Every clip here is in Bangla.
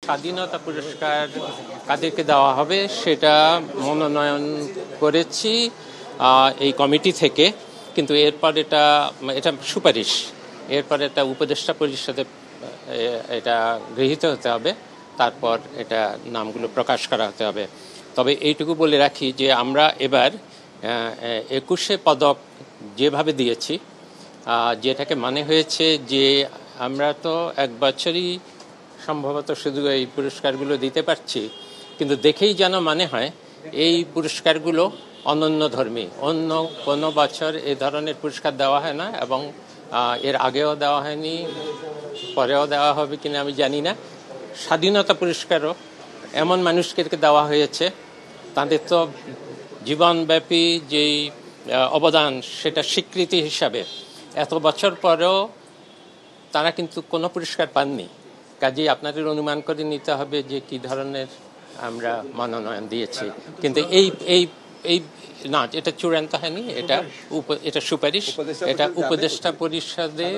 স্বাধীনতা পুরস্কার কাদেরকে দেওয়া হবে সেটা মনোনয়ন করেছি এই কমিটি থেকে, কিন্তু এরপর এটা সুপারিশ, এরপর এটা উপদেষ্টা পরিষদে এটা গৃহীত হতে হবে, তারপর এটা নামগুলো প্রকাশ করা হতে হবে। তবে এইটুকু বলে রাখি যে আমরা এবার 21 পদক যেভাবে দিয়েছি, যেটাকে মানে হয়েছে যে আমরা তো এক বছরই সম্ভবত শুধু এই পুরস্কারগুলো দিতে পারছি, কিন্তু দেখেই যেন মানে হয় এই পুরস্কারগুলো অনন্যধর্মী। অন্য কোনো বছর এ ধরনের পুরস্কার দেওয়া হয় না, এবং এর আগেও দেওয়া হয়নি, পরেও দেওয়া হবে কিনা আমি জানি না। স্বাধীনতা পুরস্কারও এমন মানুষকে দেওয়া হয়েছে, তাদের তো জীবনব্যাপী যেই অবদান সেটা স্বীকৃতি হিসাবে এত বছর পরেও তারা কিন্তু কোনো পুরস্কার পাননি। কাজেই আপনাদের অনুমান করে নিতে হবে যে কি ধরনের আমরা মনোনয়ন দিয়েছি। কিন্তু এই না, এটা চূড়ান্ত হয়নি, এটা সুপারিশ, এটা উপদেষ্টা পরিষদে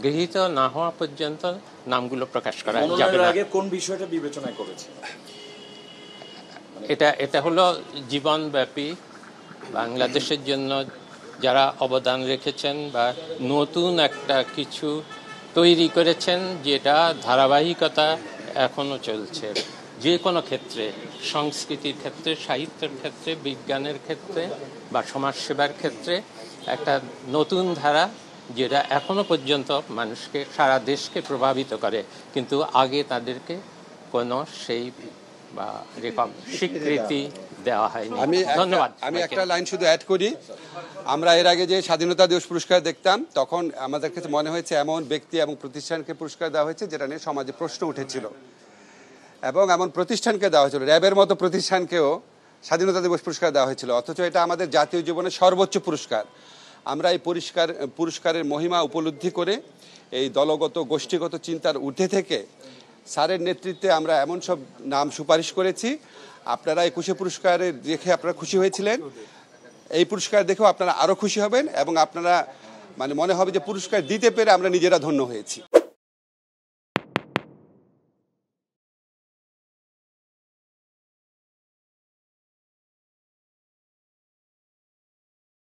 গৃহীত না হওয়া পর্যন্ত নামগুলো প্রকাশ করা যাবে না। কোন বিষয়টা বিবেচনা করেছে? এটা হলো জীবনব্যাপী বাংলাদেশের জন্য যারা অবদান রেখেছেন বা নতুন একটা কিছু তৈরি করেছেন, যেটা ধারাবাহিকতা এখনো চলছে যে কোনো ক্ষেত্রে, সংস্কৃতির ক্ষেত্রে, সাহিত্যের ক্ষেত্রে, বিজ্ঞানের ক্ষেত্রে বা সমাজসেবার ক্ষেত্রে একটা নতুন ধারা, যেটা এখনো পর্যন্ত মানুষকে, সারা দেশকে প্রভাবিত করে, কিন্তু আগে তাদেরকে কোনো সেই বা স্বীকৃতি দেওয়া হয়নি। ধন্যবাদ। আমি একটা লাইন শুধু অ্যাড করি। আমরা এর আগে যে স্বাধীনতা দিবস পুরস্কার দেখতাম, তখন আমাদের কাছে মনে হয়েছে এমন ব্যক্তি এবং প্রতিষ্ঠানকে পুরস্কার দেওয়া হয়েছে যেটা নিয়ে সমাজে প্রশ্ন উঠেছিল, এবং এমন প্রতিষ্ঠানকে দেওয়া হয়েছিল, র্যাবের মতো প্রতিষ্ঠানকেও স্বাধীনতা দিবস পুরস্কার দেওয়া হয়েছিল, অথচ এটা আমাদের জাতীয় জীবনের সর্বোচ্চ পুরস্কার। আমরা এই পুরস্কারের মহিমা উপলব্ধি করে এই দলগত গোষ্ঠীগত চিন্তার ঊর্ধ্বে থেকে স্যারের নেতৃত্বে আমরা এমন সব নাম সুপারিশ করেছি। আপনারা 21 পুরস্কারে দেখে আপনারা খুশি হয়েছিলেন, এই পুরস্কার দেখেও আপনারা আরও খুশি হবেন, এবং আপনারা মনে হবে যে পুরস্কার দিতে পেরে আমরা নিজেরা ধন্য হয়েছি।